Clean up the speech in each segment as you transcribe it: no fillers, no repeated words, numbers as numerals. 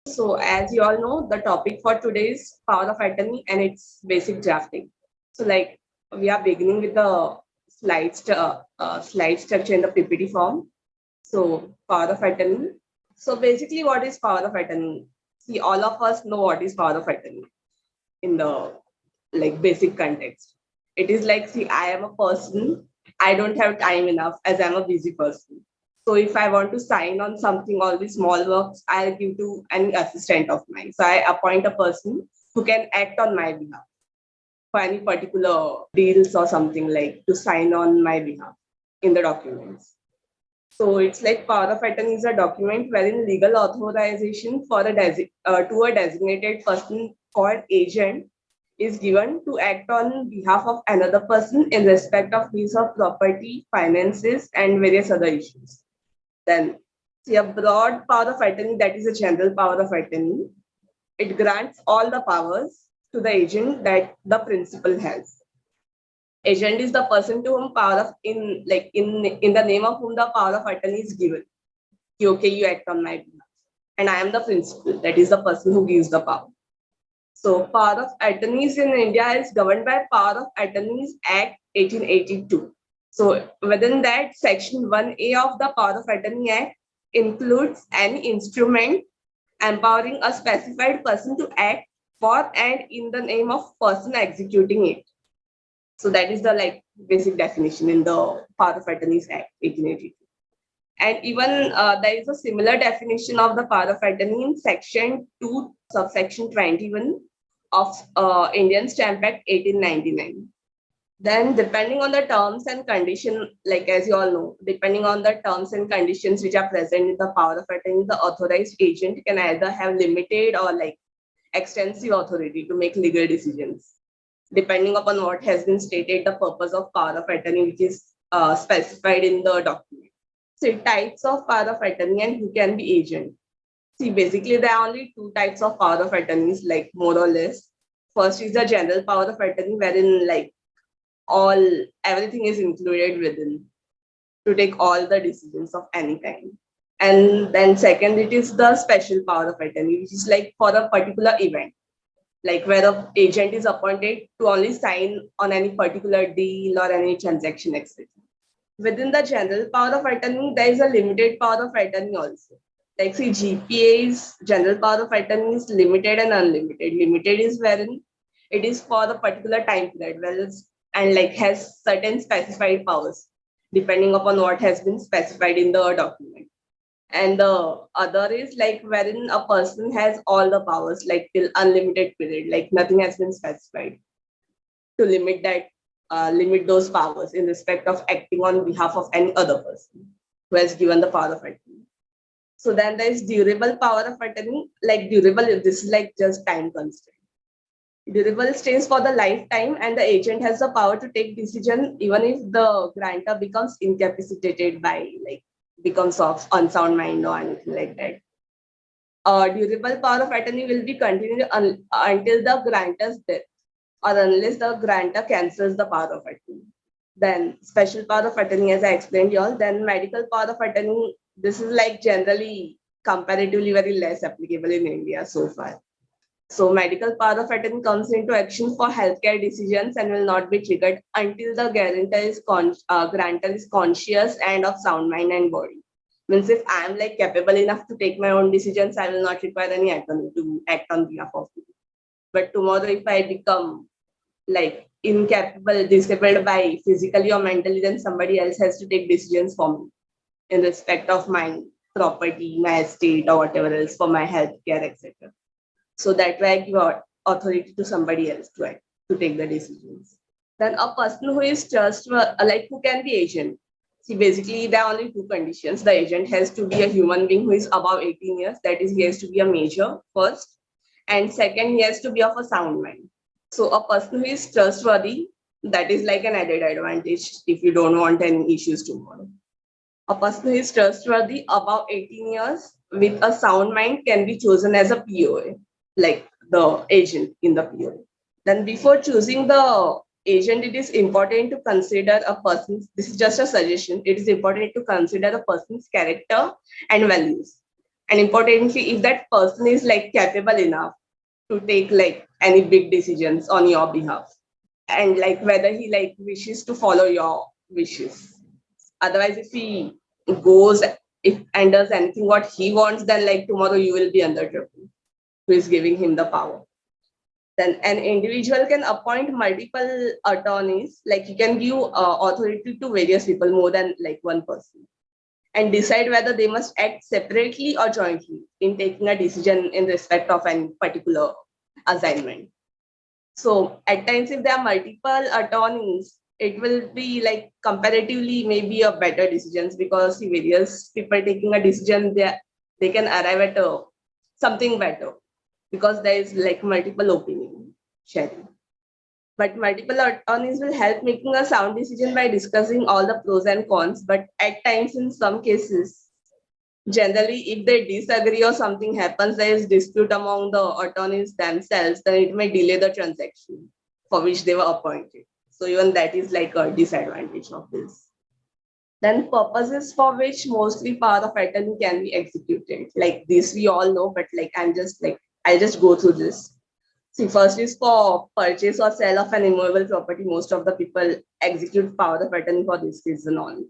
So as you all know, the topic for today is power of attorney and its basic drafting. So we are beginning with the slide structure in the PPT form. So power of attorney. So basically what is power of attorney? See, all of us know what is power of attorney in the basic context. It is like, see, I am a person, I don't have time enough as I'm a busy person. So if I want to sign on something, all these small works, I'll give to an assistant of mine. So I appoint a person who can act on my behalf for any particular deals or something like to sign on my behalf in the documents. So it's like power of attorney is a document wherein legal authorization for to a designated person called agent is given to act on behalf of another person in respect of his or property, finances, and various other issues. Then, see, a broad power of attorney, that is a general power of attorney. It grants all the powers to the agent that the principal has. Agent is the person to whom power of in the name of whom the power of attorney is given. Okay, you act on my behalf, and I am the principal. That is the person who gives the power. So, power of attorneys in India is governed by Power of Attorneys Act 1882. So, within that, Section 1A of the Power of Attorney Act includes any instrument empowering a specified person to act for and in the name of person executing it. So, that is the basic definition in the Power of Attorneys Act 1882. And even there is a similar definition of the power of attorney in Section 2, subsection 21 of Indian Stamp Act 1899. Then, depending on the terms and condition, like as you all know, depending on the terms and conditions which are present in the power of attorney, the authorized agent can either have limited or extensive authority to make legal decisions, depending upon what has been stated, the purpose of power of attorney, which is specified in the document. So, types of power of attorney and who can be agent. See, basically, there are only two types of power of attorneys, like more or less. First is the general power of attorney, wherein all everything is included within to take all the decisions of any kind. And then second, it is the special power of attorney, which is like for a particular event, like where the agent is appointed to only sign on any particular deal or any transaction, etc. Within the general power of attorney, there is a limited power of attorney also. Like, see, GPA's general power of attorney is limited and unlimited. Limited is wherein it is for the particular time period, and has certain specified powers depending upon what has been specified in the document. And the other is like wherein a person has all the powers, like till unlimited period, like nothing has been specified to limit those powers in respect of acting on behalf of any other person who has given the power of attorney. So then there is durable power of attorney. Like durable, this is like just time constraint. Durable stays for the lifetime, and the agent has the power to take decision even if the grantor becomes incapacitated by becomes of unsound mind or anything like that. Durable power of attorney will be continued until the grantor's death or unless the grantor cancels the power of attorney. Then special power of attorney, as I explained you all. Then medical power of attorney, this is like generally comparatively very less applicable in India so far. So medical power of attorney comes into action for healthcare decisions and will not be triggered until the grantor is conscious and of sound mind and body. Means if I am capable enough to take my own decisions, I will not require any attorney to act on behalf of me. But tomorrow, if I become incapable, disabled by physically or mentally, then somebody else has to take decisions for me in respect of my property, my estate, or whatever else for my healthcare, etc. So that way I give authority to somebody else to take the decisions. Then a person who is who can be agent. See, basically there are only two conditions. The agent has to be a human being who is above 18 years. That is, he has to be a major first. And second, he has to be of a sound mind. So a person who is trustworthy, that is like an added advantage if you don't want any issues tomorrow. A person who is trustworthy above 18 years with a sound mind can be chosen as a POA, like the agent in the POA. Then before choosing the agent, it is important to consider a person's, this is just a suggestion, it is important to consider a person's character and values. And importantly, if that person is like capable enough to take like any big decisions on your behalf, and like whether he like wishes to follow your wishes. Otherwise, if he goes if and does anything what he wants, then like tomorrow you will be under trouble. Who is giving him the power? Then an individual can appoint multiple attorneys, like he can give authority to various people, more than like one person, and decide whether they must act separately or jointly in taking a decision in respect of any particular assignment. So at times, if there are multiple attorneys, it will be like comparatively maybe a better decisions, because the various people taking a decision, they can arrive at something better, because there is like multiple opinion sharing. But multiple attorneys will help making a sound decision by discussing all the pros and cons. But at times, in some cases, generally, if they disagree or something happens, there is dispute among the attorneys themselves, then it may delay the transaction for which they were appointed. So even that is like a disadvantage of this. Then purposes for which mostly power of attorney can be executed. Like this we all know, but like I'll just go through this. See, first is for purchase or sale of an immovable property. Most of the people execute power of attorney for this reason only.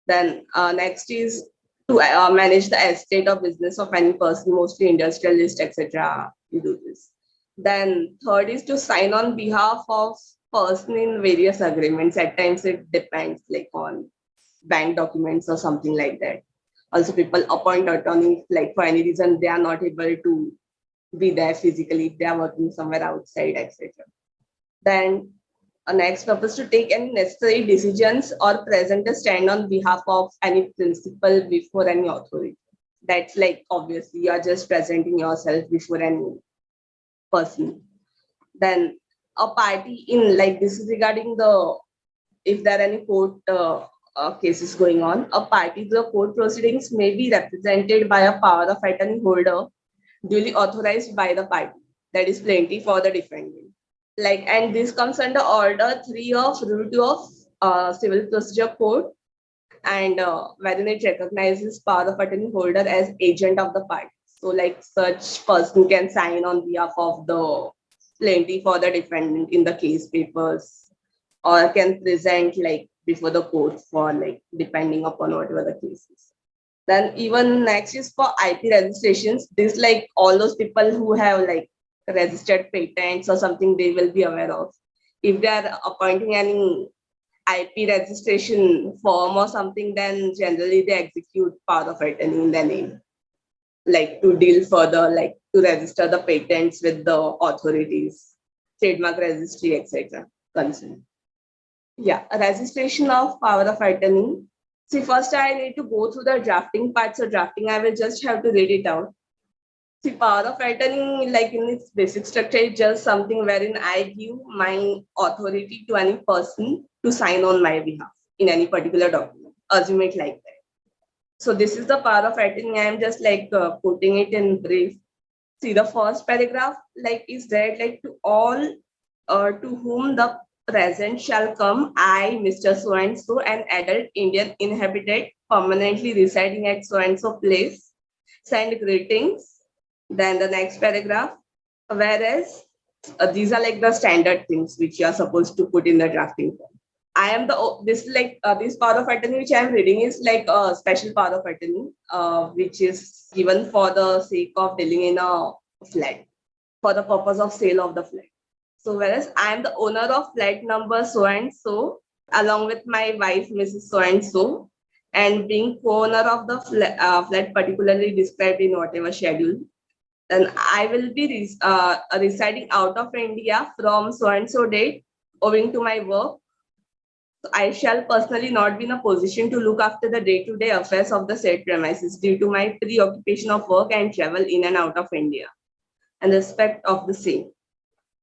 Then next is to manage the estate or business of any person, mostly industrialist, etc. You do this. Then third is to sign on behalf of person in various agreements. At times it depends, like on bank documents or something like that. Also, people appoint attorneys, like for any reason they are not able to be there physically if they are working somewhere outside, etc. Then a next purpose to take any necessary decisions or present a stand on behalf of any principal before any authority. That's like obviously you are just presenting yourself before any person. Then a party in, like this is regarding the, if there are any court cases going on, a party to the court proceedings may be represented by a power of attorney holder duly authorized by the party. That is plenty for the defendant. Like, and this comes under order 3 of rule 2 of civil procedure code, and wherein it recognizes power of attorney holder as agent of the party. So like such person can sign on behalf of the plaintiff for the defendant in the case papers, or can present like before the court for like depending upon whatever the case is. Then even next is for IP registrations. This like all those people who have like registered patents or something, they will be aware of. If they are appointing any IP registration form or something, then generally they execute power of attorney in their name, like to deal further, like to register the patents with the authorities, trademark registry, etc. concerned. Yeah, a registration of power of attorney. See, first I need to go through the drafting part. So drafting, I will just have to read it out. See, power of attorney, like in its basic structure, is just something wherein I give my authority to any person to sign on my behalf in any particular document. Assume it like that. So this is the power of attorney. I am just like putting it in brief. See, the first paragraph like is read like to all to whom the present shall come, I, Mr. So and so, an adult Indian inhabitant permanently residing at so and so place, send greetings. Then the next paragraph, whereas these are like the standard things which you are supposed to put in the drafting form. I am the this like this power of attorney which I am reading is like a special power of attorney, which is given for the sake of dealing in a flat for the purpose of sale of the flat. So whereas I am the owner of flat number so and so, along with my wife, Mrs. So and being co-owner of the flat particularly described in whatever schedule, then I will be residing out of India from so and so date owing to my work. So I shall personally not be in a position to look after the day-to-day affairs of the said premises due to my preoccupation of work and travel in and out of India and respect of the same.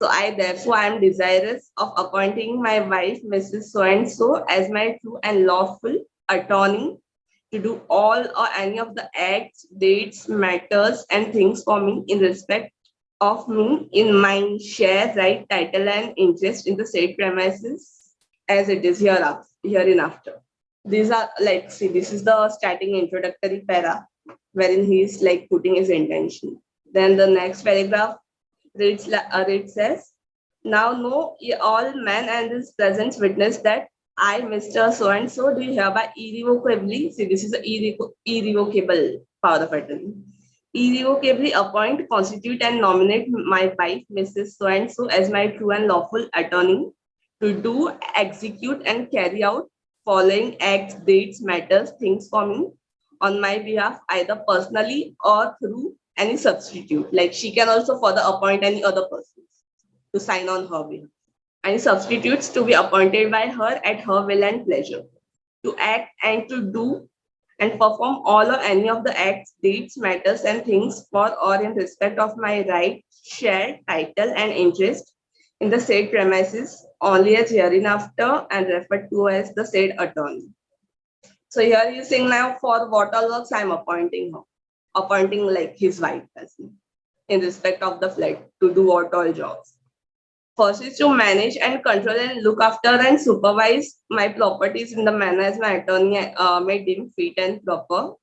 So I therefore am desirous of appointing my wife, Mrs. So and so, as my true and lawful attorney to do all or any of the acts, dates, matters, and things for me in respect of me in my share, right, title, and interest in the said premises as it is hereinafter. These are like, see, this is the starting introductory para. wherein he is like putting his intention. Then the next paragraph reads says, now know ye all men and this presence witness that I, Mr. So and so, do hereby irrevocably, see, this is an irrevocable power of attorney, irrevocably appoint, constitute, and nominate my wife, Mrs. So and so, as my true and lawful attorney to do, execute, and carry out following acts, dates, matters, things for me on my behalf, either personally or through any substitute. Like she can also further appoint any other person to sign on her behalf. Any substitutes to be appointed by her at her will and pleasure, to act and to do and perform all or any of the acts, deeds, matters, and things for or in respect of my right, share, title, and interest in the said premises only as hereinafter and referred to as the said attorney. So here you saying now for what all works I'm appointing her, appointing like his wife as in respect of the flat to do what all jobs. First is to manage and control and look after and supervise my properties in the manner as my attorney may deem fit and proper.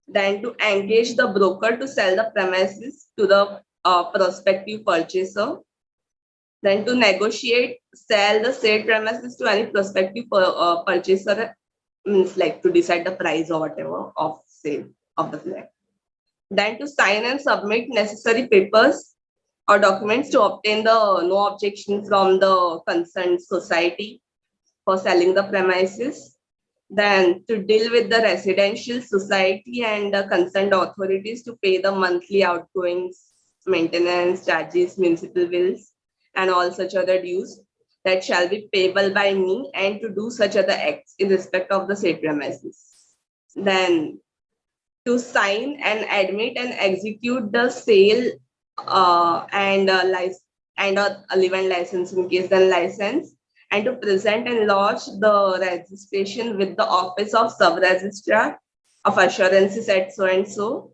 Then to engage the broker to sell the premises to the prospective purchaser. Then to negotiate, sell the said premises to any prospective purchaser, means like to decide the price or whatever of sale of the flat. Then to sign and submit necessary papers or documents to obtain the no objection from the concerned society for selling the premises. Then to deal with the residential society and the concerned authorities to pay the monthly outgoings, maintenance, charges, municipal bills, and all such other dues that shall be payable by me, and to do such other acts in respect of the said premises. Then to sign and admit and execute the sale and a live-in license in case the license, and to present and lodge the registration with the office of sub-registrar of assurances at so and so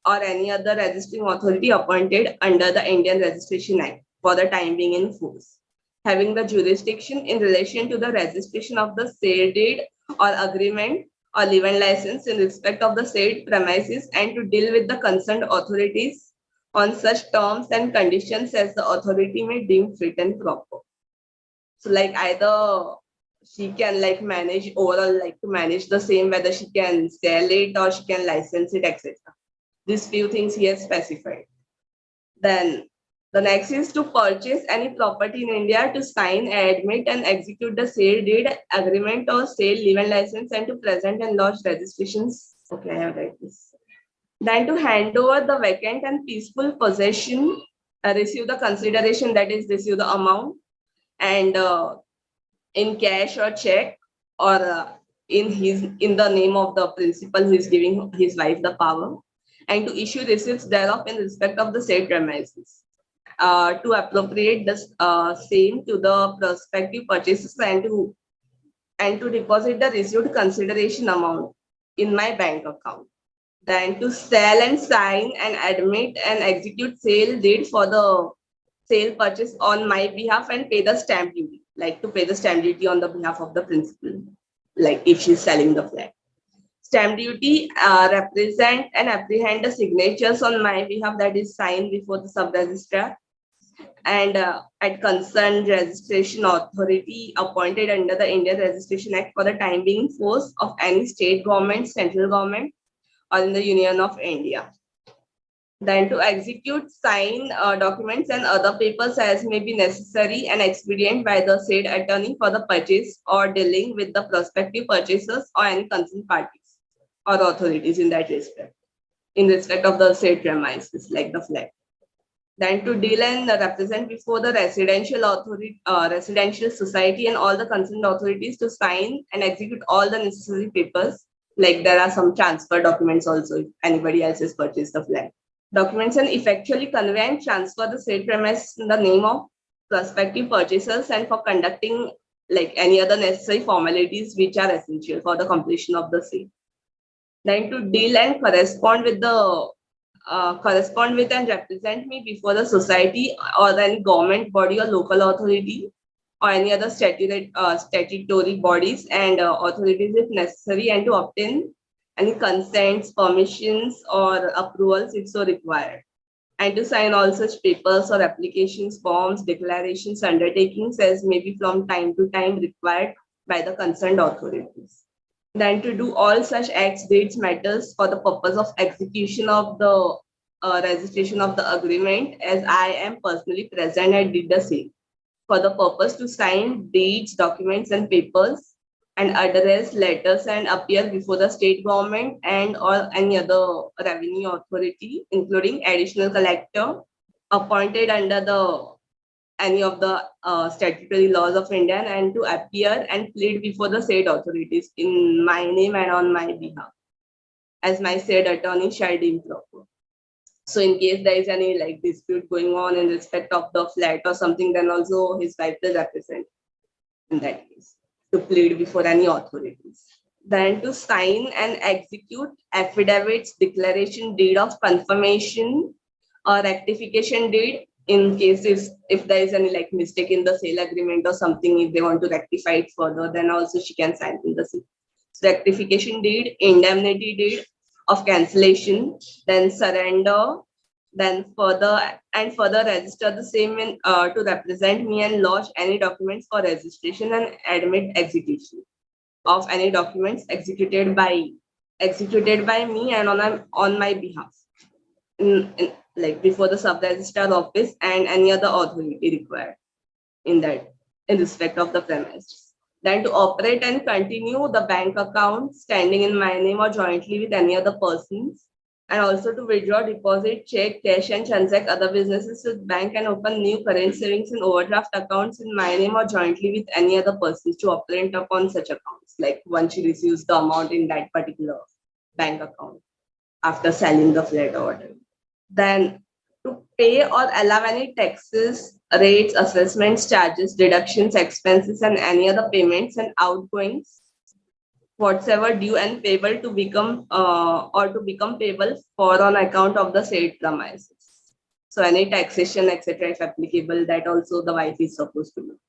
or any other registering authority appointed under the Indian Registration Act for the time being in force, having the jurisdiction in relation to the registration of the sale deed or agreement or live-in license in respect of the said premises, and to deal with the concerned authorities on such terms and conditions as the authority may deem fit and proper. So like either she can like manage overall, like to manage the same, whether she can sell it or she can license it, etc. These few things he has specified. Then the next is to purchase any property in India, to sign, admit, and execute the sale deed, agreement, or sale live-in license, and to present and lodge registrations. Okay, I have read this. Then to hand over the vacant and peaceful possession, receive the consideration, that is, receive the amount, and in cash or check, or in the name of the principal who is giving his wife the power, and to issue receipts thereof in respect of the said premises. To appropriate the same to the prospective purchasers, and to deposit the received consideration amount in my bank account. Then to sell and sign and admit and execute sale deed for the sale purchase on my behalf and pay the stamp duty, like to pay the stamp duty on the behalf of the principal, like if she's selling the flat. Stamp duty, represent and apprehend the signatures on my behalf, that is signed before the sub-registrar and at concerned registration authority appointed under the Indian Registration Act for the time being force of any state government, central government, or in the Union of India. Then to execute, sign documents and other papers as may be necessary and expedient by the said attorney for the purchase or dealing with the prospective purchasers or any concerned parties or authorities in that respect, in respect of the said premises, like the flat. Then to deal and represent before the residential authority, residential society and all the concerned authorities to sign and execute all the necessary papers. Like there are some transfer documents also if anybody else has purchased the flat. Documents and effectually convey and transfer the said premise in the name of prospective purchasers, and for conducting like any other necessary formalities which are essential for the completion of the sale. Then to deal and correspond with and represent me before the society or any government body or local authority or any other statutory bodies and authorities if necessary, and to obtain any consents, permissions, or approvals if so required, and to sign all such papers or applications, forms, declarations, undertakings as may be from time to time required by the concerned authorities. Then to do all such acts, dates, matters for the purpose of execution of the registration of the agreement, as I am personally present and did the same, for the purpose to sign deeds, documents, and papers, and address letters and appear before the state government and or any other revenue authority, including additional collector appointed under the any of the statutory laws of India, and to appear and plead before the state authorities in my name and on my behalf, as my said attorney shall deem proper. So in case there is any like dispute going on in respect of the flat or something, then also his wife will represent in that case to plead before any authorities. Then to sign and execute affidavits, declaration, deed of confirmation or rectification deed in case if there is any like mistake in the sale agreement or something, if they want to rectify it further, then also she can sign in the sale. So rectification deed, indemnity deed of cancellation, then surrender, then further register the same in, to represent me and lodge any documents for registration and admit execution of any documents executed by me and on my behalf like before the sub-registrar office and any other authority required in respect of the premise. Then to operate and continue the bank account standing in my name or jointly with any other persons, and also to withdraw, deposit, check, cash, and transact other businesses with bank and open new current savings and overdraft accounts in my name or jointly with any other persons to operate upon such accounts, like once she receives the amount in that particular bank account after selling the flat or whatever. Then to pay or allow any taxes, rates, assessments, charges, deductions, expenses, and any other payments and outgoings whatsoever due and payable to become payable for on account of the said premises. So any taxation, etc., if applicable, that also the wife is supposed to do.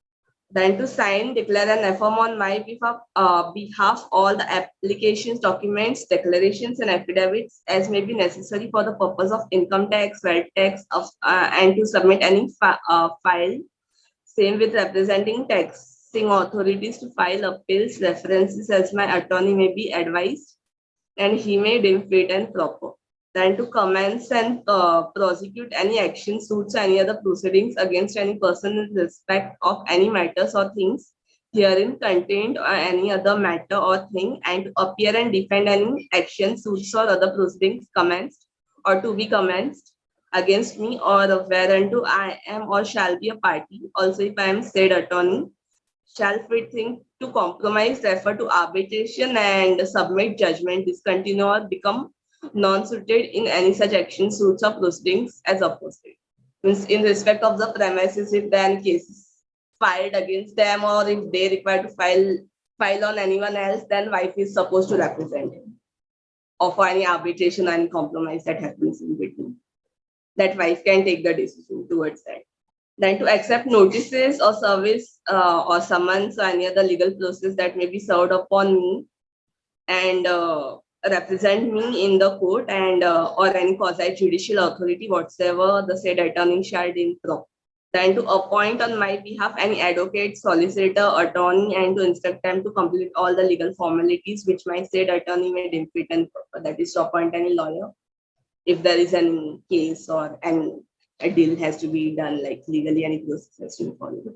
Then to sign, declare, and affirm on my behalf all the applications, documents, declarations, and affidavits as may be necessary for the purpose of income tax, wealth tax, and to submit any file. Same with representing taxing authorities to file appeals, references as my attorney may be advised, and he may deem fit and proper. Then to commence and prosecute any action, suits, any other proceedings against any person in respect of any matters or things herein contained or any other matter or thing, and to appear and defend any action, suits, or other proceedings commenced or to be commenced against me or whereunto I am or shall be a party. Also, if I am said attorney, shall fit think to compromise, refer to arbitration, and submit judgment, discontinue, or become non-suited in any such action, suits, or proceedings as opposite. Means in respect of the premises, if there are cases filed against them or if they require to file on anyone else, then wife is supposed to represent him. Or for any arbitration and compromise that happens in between, that wife can take the decision towards that. Then to accept notices or service or summons or any other legal process that may be served upon me and represent me in the court and or any quasi judicial authority whatsoever the said attorney shall deem proper. Then to appoint on my behalf any advocate, solicitor, attorney, and to instruct them to complete all the legal formalities which my said attorney may deem fit and proper. That is to appoint any lawyer if there is any case or any a deal has to be done, like legally any process has to be followed.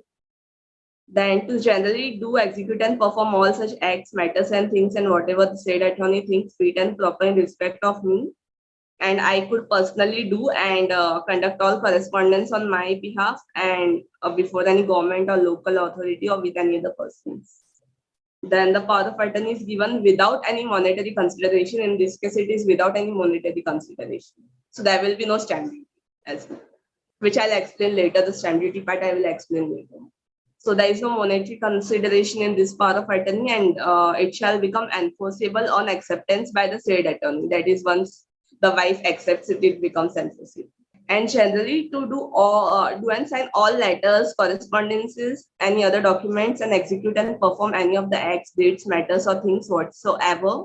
Then to generally do, execute, and perform all such acts, matters, and things, and whatever the said attorney thinks fit and proper in respect of me, and I could personally do and conduct all correspondence on my behalf and before any government or local authority or with any other persons. Then the power of attorney is given without any monetary consideration. In this case, it is without any monetary consideration. So there will be no stamp duty, as well, which I'll explain later. The stamp duty part I will explain later. So there is no monetary consideration in this power of attorney, and it shall become enforceable on acceptance by the said attorney. That is, once the wife accepts it, it becomes enforceable. And generally to do and sign all letters, correspondences, any other documents, and execute and perform any of the acts, dates, matters, or things whatsoever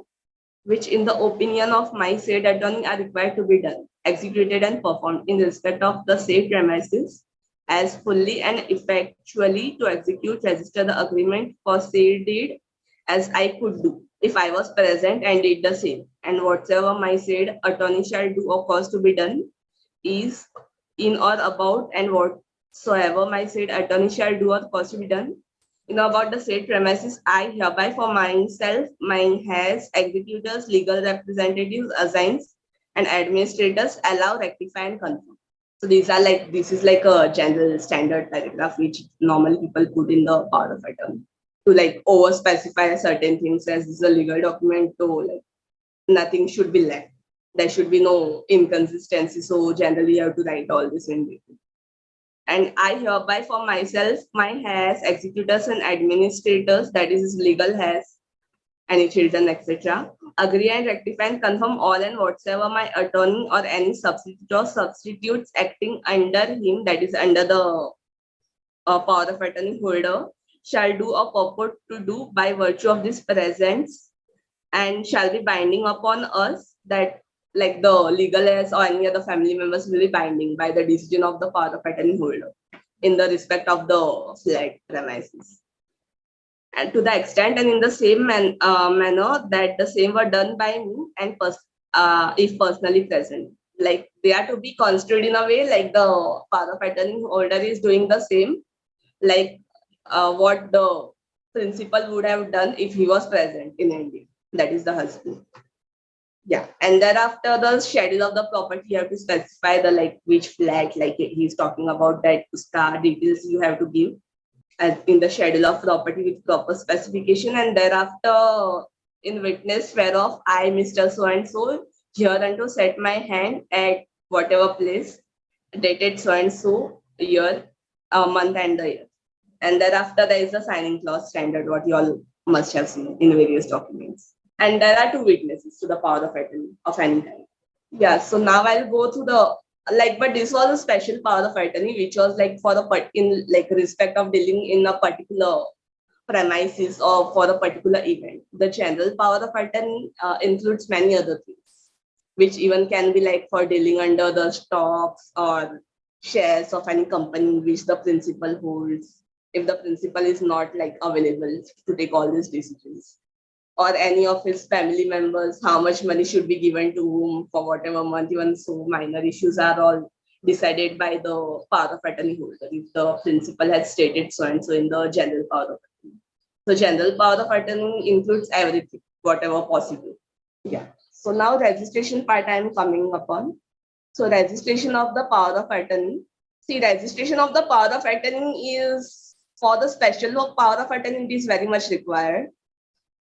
which in the opinion of my said attorney are required to be done, executed and performed in respect of the said premises as fully and effectually to execute, register the agreement for said deed as I could do if I was present and did the same. And whatsoever my said attorney shall do or cause to be done is in or about, and whatsoever my said attorney shall do or cause to be done about the said premises, I hereby for myself, mine has executors, legal representatives, assigns, and administrators allow, rectify, and confirm. So this is like a general standard paragraph which normal people put in the power of attorney to like over specify certain things as this is a legal document, so like nothing should be left. There should be no inconsistency. So generally you have to write all this in detail. And I hereby for myself, my has, executors and administrators, that is legal has, any children, etc., agree and rectify and confirm all and whatsoever my attorney or any substitute or substitutes acting under him, that is under the power of attorney holder, shall do or purport to do by virtue of this presence and shall be binding upon us, that like the legal heirs or any other family members will be binding by the decision of the power of attorney holder in the respect of the flat premises. And to the extent and in the same manner that the same were done by me and if personally present. Like they are to be construed in a way like the power of attorney holder is doing the same, like what the principal would have done if he was present in India. That is the husband. Yeah, and thereafter the schedule of the property, you have to specify the like which flat, like he's talking about that star details you have to give as in the schedule of property with proper specification, and thereafter in witness whereof I, Mr. So and so, hereunto set my hand at whatever place, dated so and so year, month and the year. And thereafter there is a signing clause standard, what you all must have seen in various documents. And there are two witnesses to the power of attorney of any kind. Yeah, so now I'll go through the like, but this was a special power of attorney, which was like for the in like respect of dealing in a particular premises or for a particular event. The general power of attorney includes many other things, which even can be like for dealing under the stocks or shares of any company which the principal holds, if the principal is not like available to take all these decisions, or any of his family members, how much money should be given to whom for whatever month, even so minor issues are all decided by the power of attorney holder if the principal has stated so and so in the general power of attorney. So general power of attorney includes everything, whatever possible. Yeah. So now registration part I am coming upon. So registration of the power of attorney. See, registration of the power of attorney is for the special power of attorney, it is very much required.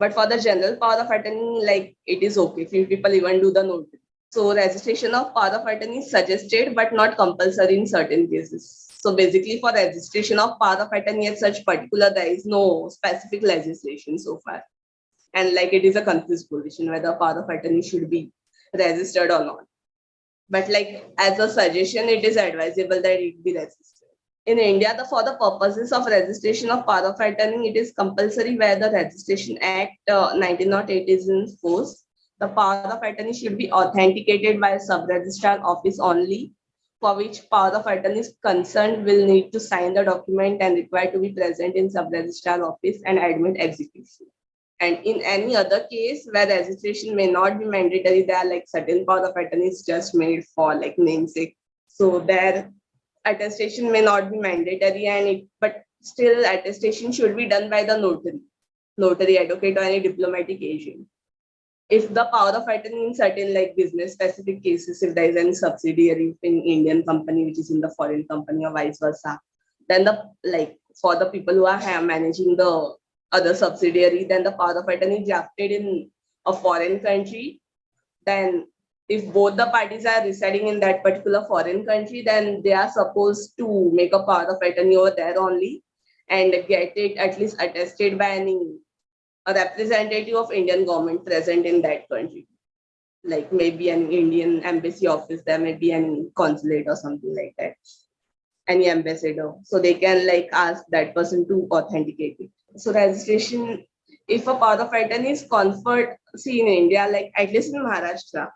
But for the general power of attorney, like it is okay. Few people even do the notary. So registration of power of attorney is suggested but not compulsory in certain cases. So basically for registration of power of attorney at such particular, there is no specific legislation so far. And like it is a confused position whether power of attorney should be registered or not. But like as a suggestion, it is advisable that it be registered. In India, for the purposes of registration of power of attorney, it is compulsory where the Registration Act 1908 is in force. The power of attorney should be authenticated by a sub-registrar office only, for which power of attorney is concerned will need to sign the document and required to be present in sub-registrar office and admit execution. And in any other case where registration may not be mandatory, there are like certain power of attorneys just made for like namesake. So there attestation may not be mandatory, but still attestation should be done by the notary, advocate, or any diplomatic agent. If the power of attorney in certain like business specific cases, if there is any subsidiary in Indian company which is in the foreign company or vice versa, then the like for the people who are managing the other subsidiary, then the power of attorney drafted in a foreign country, then if both the parties are residing in that particular foreign country, then they are supposed to make a power of attorney over there only and get it at least attested by a representative of Indian government present in that country. Like maybe an Indian embassy office, there may be any consulate or something like that, any ambassador. So they can like ask that person to authenticate it. So registration if a power of attorney is conferred, see in India, like at least in Maharashtra,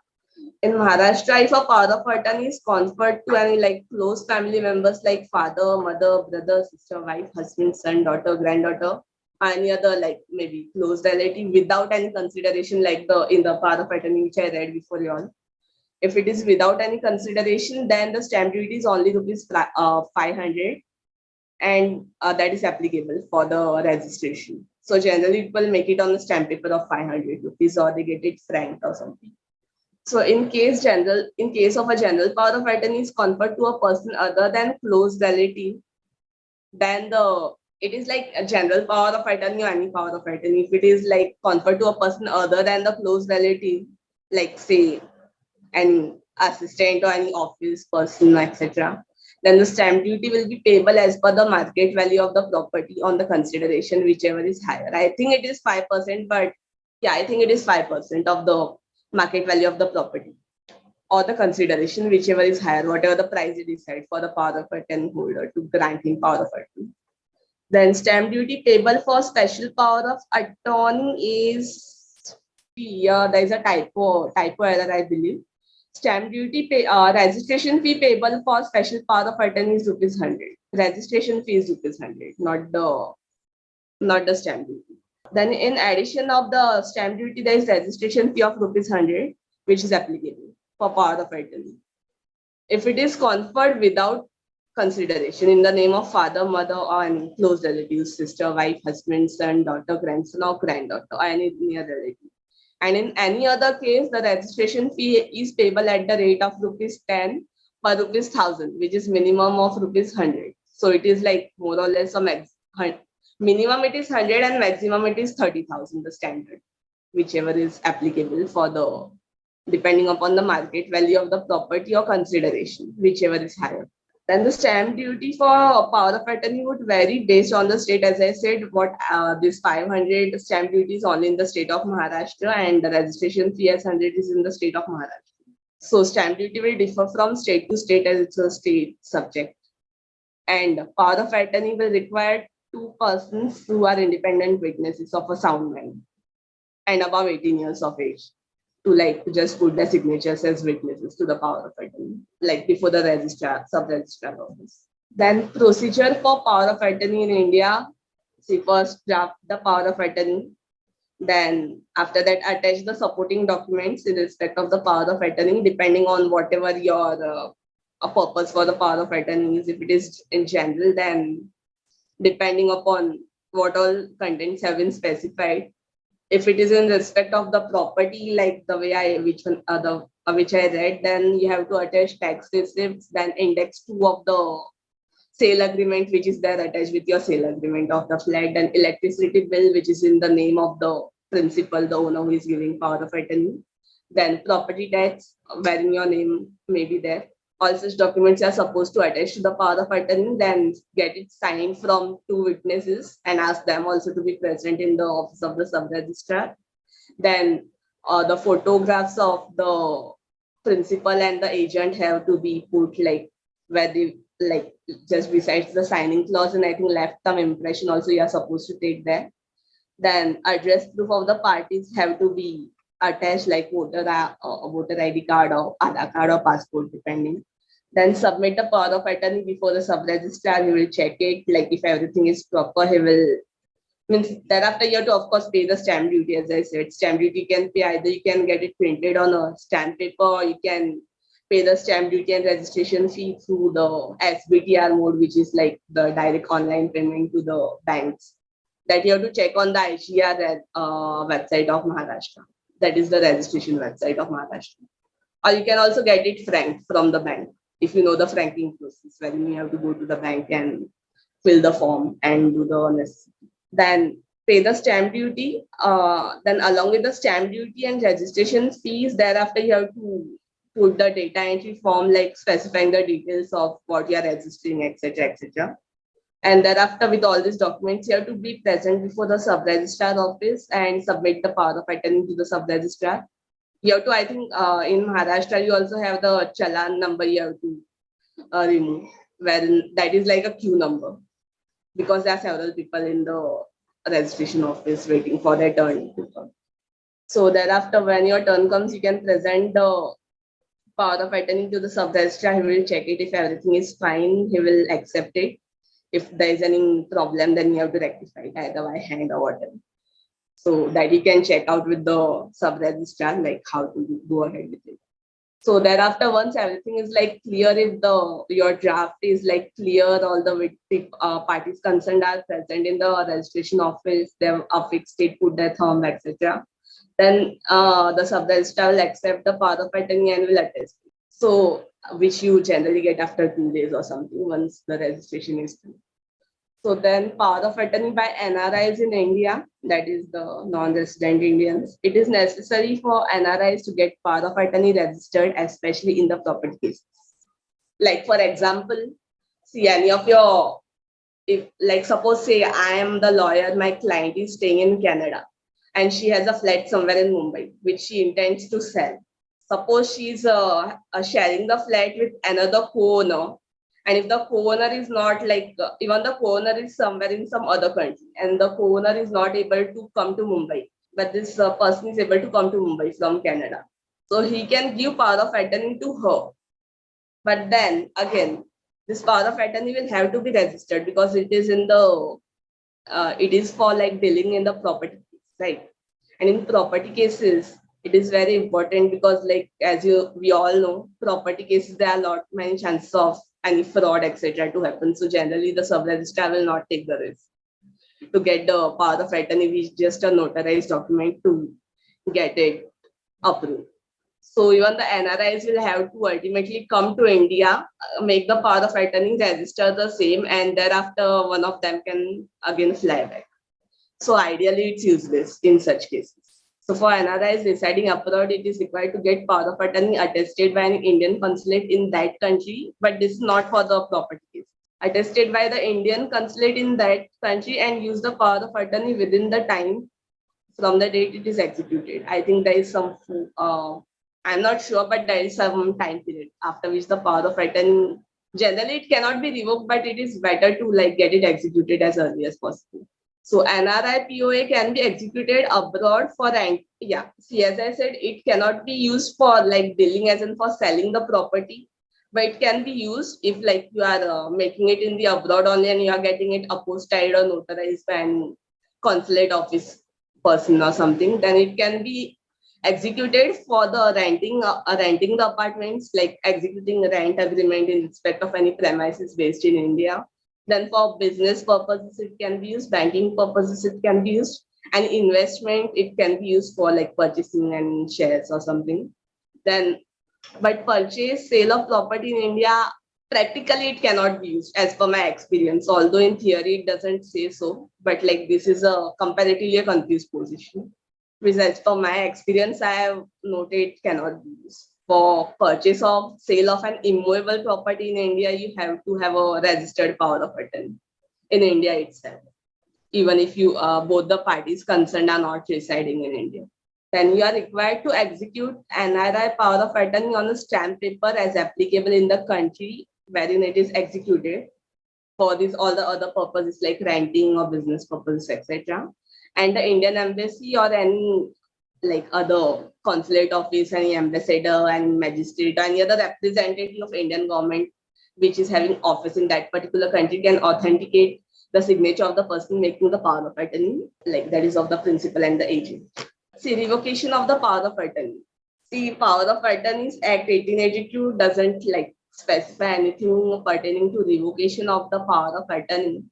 if a power of attorney is conferred to any like close family members like father, mother, brother, sister, wife, husband, son, daughter, granddaughter, any other like maybe close relative without any consideration, like the in the power of attorney which I read before you all. If it is without any consideration, then the stamp duty is only rupees 500, and that is applicable for the registration. So generally, people make it on the stamp paper of 500 rupees, or they get it franked or something. So in case of a general power of attorney is conferred to a person other than close relative, then it is like a general power of attorney or any power of attorney. If it is like conferred to a person other than the close relative, like say an assistant or any office person, etc., then the stamp duty will be payable as per the market value of the property on the consideration, whichever is higher. I think it is 5%, but yeah, I think it is 5% of the market value of the property or the consideration, whichever is higher, whatever the price you decide for the power of attorney holder to grant him power of attorney. Then stamp duty payable for special power of attorney is, yeah, there is a typo error, I believe. Stamp duty registration fee payable for special power of attorney is rupees 100. Registration fee is rupees 100, not the stamp duty. Then in addition of the stamp duty, there is registration fee of rupees 100, which is applicable for power of attorney. If it is conferred without consideration in the name of father, mother, or any close relatives, sister, wife, husband, son, daughter, grandson, or granddaughter, or any near relative. And in any other case, the registration fee is payable at the rate of rupees 10 per rupees 1000, which is minimum of rupees 100. So it is like more or less a minimum it is 100 and maximum it is 30,000, the standard, whichever is applicable for the depending upon the market value of the property or consideration, whichever is higher. Then the stamp duty for power of attorney would vary based on the state. As I said, what this 500 stamp duty is only in the state of Maharashtra, and the registration fee as 100 is in the state of Maharashtra. So stamp duty will differ from state to state as it's a state subject. And power of attorney will require two persons who are independent witnesses of a sound mind and above 18 years of age to like just put their signatures as witnesses to the power of attorney, like before the registrar, sub-registrar office. Then procedure for power of attorney in India. See, first draft the power of attorney. Then after that, attach the supporting documents in respect of the power of attorney, depending on whatever your a purpose for the power of attorney is. If it is in general, then depending upon what all contents have been specified. If it is in respect of the property, like the way which I read, then you have to attach tax receipts, then index 2 of the sale agreement, which is there attached with your sale agreement of the flat, and electricity bill, which is in the name of the principal, the owner who is giving power of attorney. Then property tax, wherein your name may be there. All such documents are supposed to attach to the power of attorney, then get it signed from two witnesses and ask them also to be present in the office of the sub-registrar. Then the photographs of the principal and the agent have to be put like where they like just besides the signing clause, and I think left thumb impression also you are supposed to take there. Then address proof of the parties have to be attached, like voter ID card or Aadhaar card or passport, depending. Then submit the power of attorney before the sub-registrar. He will check it, like if everything is proper, he will means thereafter you have to of course pay the stamp duty. As I said, stamp duty you can pay either you can get it printed on a stamp paper, or you can pay the stamp duty and registration fee through the SBTR mode, which is like the direct online payment to the banks. That you have to check on the IGR website of Maharashtra. That is the registration website of Maharashtra. Or you can also get it franked from the bank if you know the franking process, wherein you have to go to the bank and fill the form and do the necessary. Then pay the stamp duty. Then along with the stamp duty and registration fees, thereafter you have to put the data entry form, like specifying the details of what you are registering, etc., etc. And thereafter, with all these documents, you have to be present before the sub-registrar office and submit the power of attorney to the sub-registrar. You have to, I think, in Maharashtra, you also have the challan number you have to remove, wherein that is like a queue number, because there are several people in the registration office waiting for their turn to come. So thereafter, when your turn comes, you can present the power of attorney to the sub-registrar. He will check it. If everything is fine, he will accept it. If there is any problem, then you have to rectify it either by hand or whatever. So that you can check out with the sub-registrar, like how to go ahead with it. So thereafter, once everything is like clear, if the your draft is like clear, all the parties concerned are present in the registration office, they have affixed it, put their thumb, etc. Then the sub-registrar will accept the power of attorney and will attest. So which you generally get after 2 days or something once the registration is done. So then power of attorney by NRIs in India, that is the non-resident Indians, it is necessary for NRIs to get power of attorney registered, especially in the property cases. Like for example, see any of your, if like suppose say I am the lawyer, my client is staying in Canada and she has a flat somewhere in Mumbai, which she intends to sell. Suppose she's sharing the flat with another co-owner, and if the co-owner is not like, even the co-owner is somewhere in some other country, and the co-owner is not able to come to Mumbai, but this person is able to come to Mumbai from Canada. So he can give power of attorney to her. But then again, this power of attorney will have to be registered because it is in the it is for like dealing in the property case, right? And in property cases, it is very important because like as you we all know, property cases there are lot many chances of any fraud etc. to happen. So generally the sub registrar will not take the risk to get the power of attorney, which is just a notarized document to get it approved. So even the NRIs will have to ultimately come to India, make the power of attorney, register the same, and thereafter one of them can again fly back. So ideally it's useless in such cases. So for NRIs residing abroad, it is required to get power of attorney attested by an Indian consulate in that country, but this is not for the property case. Attested by the Indian consulate in that country and use the power of attorney within the time from the date it is executed. I think there is some, I'm not sure, but there is some time period after which the power of attorney, generally it cannot be revoked, but it is better to like get it executed as early as possible. So NRI POA can be executed abroad for rent. Yeah, see, as I said, it cannot be used for like dealing as in for selling the property, but it can be used if like you are making it in the abroad only and you are getting it apostilled or notarized by an consulate office person or something, then it can be executed for the renting the apartments, like executing a rent agreement in respect of any premises based in India. Then for business purposes, it can be used, banking purposes, it can be used, and investment, it can be used for like purchasing and shares or something. Then, but purchase, sale of property in India, practically it cannot be used as per my experience. Although in theory it doesn't say so, but like this is a comparatively a confused position. Which as per my experience, I have noted it cannot be used. For purchase of sale of an immovable property in India, you have to have a registered power of attorney in India itself, even if you both the parties concerned are not residing in India. Then you are required to execute NRI power of attorney on a stamp paper as applicable in the country wherein it is executed for these all the other purposes like renting or business purposes, etc. And the Indian embassy or any like other consulate office, any ambassador and magistrate or any other representative of Indian government which is having office in that particular country can authenticate the signature of the person making the power of attorney, like that is of the principal and the agent. See, revocation of the power of attorney. See, Power of Attorneys Act 1882 doesn't like specify anything pertaining to revocation of the power of attorney.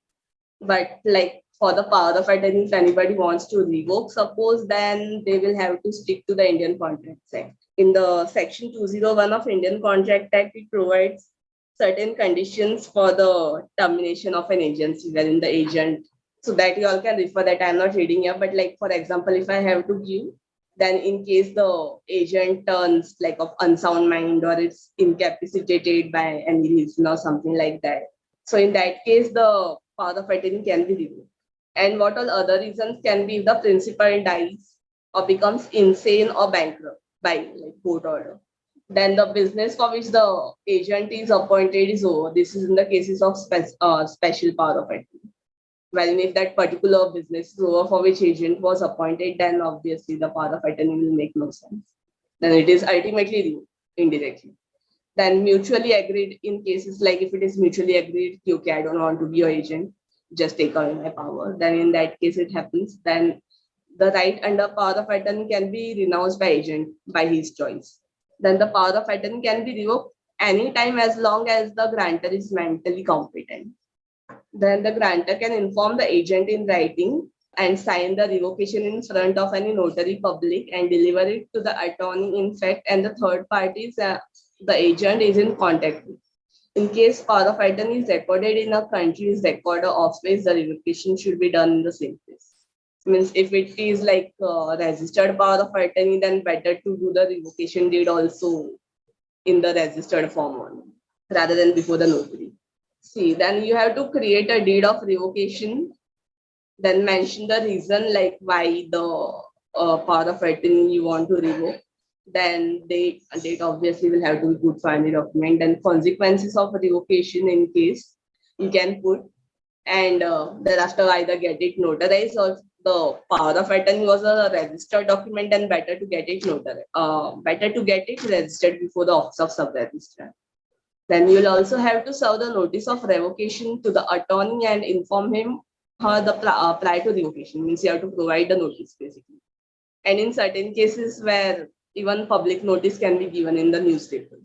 But like for the power of attorney, if anybody wants to revoke, suppose then they will have to stick to the Indian Contracts Act. In the section 201 of Indian Contract Act, it provides certain conditions for the termination of an agency wherein the agent, so that you all can refer that. I'm not reading here, but like for example, if I have to give, then in case the agent turns like of unsound mind or is incapacitated by any reason or something like that. So in that case, the power of attorney can be revoked. And what all other reasons can be if the principal dies or becomes insane or bankrupt by like court order. Then the business for which the agent is appointed is over. This is in the cases of special power of attorney. Well, if that particular business grower for which agent was appointed, then obviously the power of attorney will make no sense. Then it is ultimately due indirectly. Then mutually agreed in cases like if it is mutually agreed, okay, I don't want to be your agent, just take away my power. Then in that case it happens. Then the right under power of attorney can be renounced by agent by his choice. Then the power of attorney can be revoked anytime as long as the grantor is mentally competent. Then the grantor can inform the agent in writing and sign the revocation in front of any notary public and deliver it to the attorney in fact and the third parties the agent is in contact with. In case power of attorney is recorded in a country's recorder office, the revocation should be done in the same place. Means if it is like registered power of attorney, then better to do the revocation deed also in the registered form only, rather than before the notary. See, then you have to create a deed of revocation, then mention the reason like why the power of attorney you want to revoke. Then date obviously will have to be good for any document and consequences of revocation in case you can put and thereafter either get it notarized or the power of attorney was a registered document and better to get it notarized, better to get it registered before the office of sub-registrar. Then you'll also have to serve the notice of revocation to the attorney and inform him her the prior to revocation. Means you have to provide the notice basically. And in certain cases where even public notice can be given in the newspaper,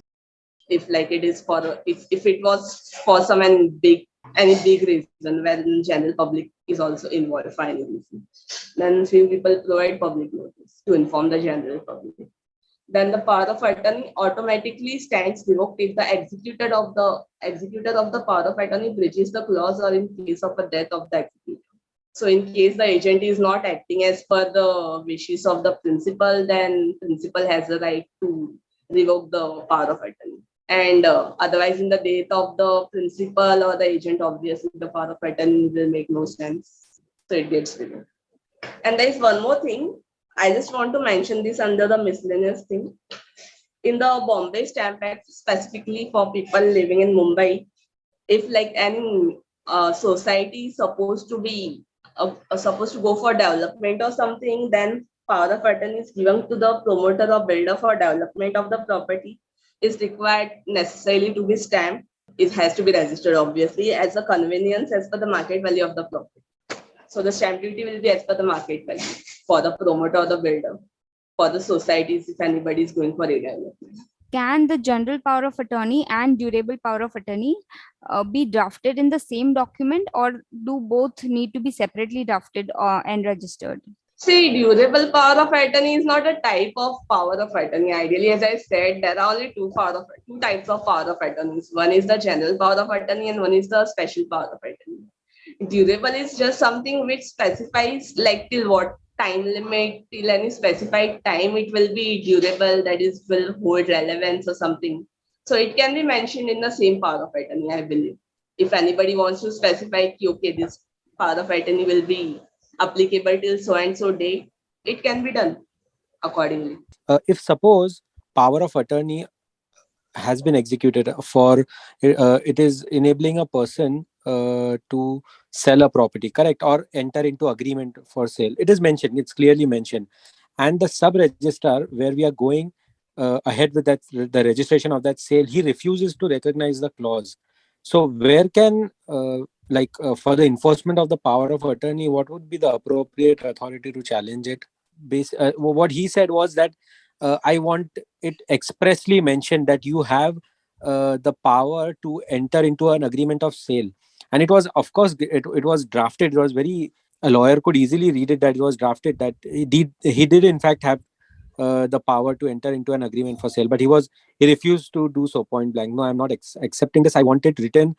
if like it is for if it was for some any big reason when general public is also involved for any reason, then few people provide public notice to inform the general public. Then the power of attorney automatically stands revoked if the executor of the power of attorney breaches the clause or in case of a death of the executor. So in case the agent is not acting as per the wishes of the principal, then principal has the right to revoke the power of attorney. And otherwise, in the death of the principal or the agent, obviously the power of attorney will make no sense. So it gets revoked. And there is one more thing. I just want to mention this under the miscellaneous thing. In the Bombay Stamp Act, specifically for people living in Mumbai, if like any society is supposed to go for development or something, then power of attorney is given to the promoter or builder for development of the property is required necessarily to be stamped. It has to be registered obviously as a convenience as per the market value of the property. So the stamp duty will be as per the market value for the promoter or the builder. For the societies, if anybody is going for redevelopment. Can the general power of attorney and durable power of attorney be drafted in the same document, or do both need to be separately drafted and registered? See, durable power of attorney is not a type of power of attorney. Ideally, as I said, there are only two types of power of attorneys. One is the general power of attorney, and one is the special power of attorney. Durable is just something which specifies like till what time limit, till any specified time it will be durable, that is will hold relevance or something. So it can be mentioned in the same power of attorney, I believe. If anybody wants to specify, okay, this power of attorney will be applicable till so and so date, it can be done accordingly. If suppose power of attorney has been executed for it is enabling a person to sell a property, correct, or enter into agreement for sale, it is mentioned, it's clearly mentioned, and the sub registrar where we are going ahead with that the registration of that sale, he refuses to recognize the clause. So where can for the enforcement of the power of attorney, what would be the appropriate authority to challenge it? What he said was that I want it expressly mentioned that you have the power to enter into an agreement of sale. And it was, of course, it was drafted. It was very, a lawyer could easily read it that it was drafted that he did in fact have the power to enter into an agreement for sale, but he refused to do so point blank. No, I'm not accepting this. I want it written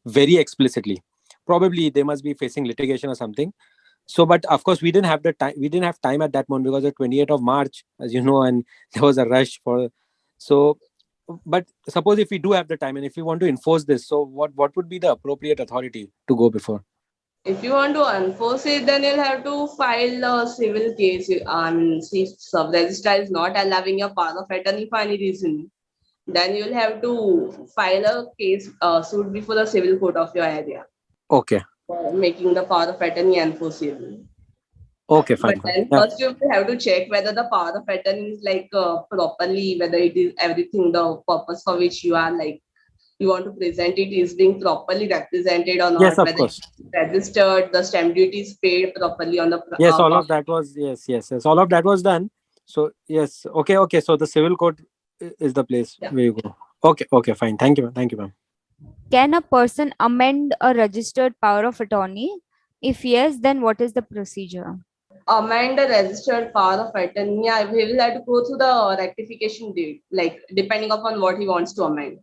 very explicitly. Probably they must be facing litigation or something. So, but of course, we didn't have the time. We didn't have time at that moment because the 28th of March, as you know, and there was a rush for. So, but suppose if we do have the time and if we want to enforce this, so what would be the appropriate authority to go before? If you want to enforce it, then you'll have to file a civil case. See, sub-registrar is not allowing your power of attorney for any reason, then you'll have to file a case suit before the civil court of your area. Okay. making the power of attorney enforceable. Okay, But fine, fine. then Yeah. first you have to check whether the power of attorney is like properly, whether it is everything the purpose for which you are like you want to present it is being properly represented or Yes, not, of whether course. it's registered, the stamp duty is paid properly on the Yes, all of that was, yes. All of that was done. So yes, okay. So the civil court is the place yeah. where you go. Okay, fine. Thank you, ma'am. Can a person amend a registered power of attorney? If yes, then what is the procedure? Amend the registered power of attorney. Yeah, we will have to go through the rectification date, like depending upon what he wants to amend,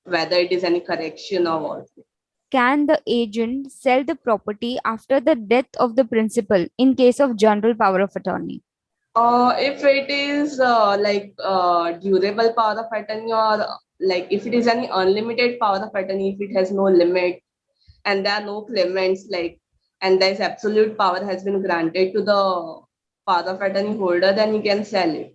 whether it is any correction or what. Can the agent sell the property after the death of the principal in case of general power of attorney? If it is durable power of attorney or like if it is any unlimited power of attorney, if it has no limit and there are no claimants, like and there is absolute power has been granted to the power of attorney holder, then he can sell it.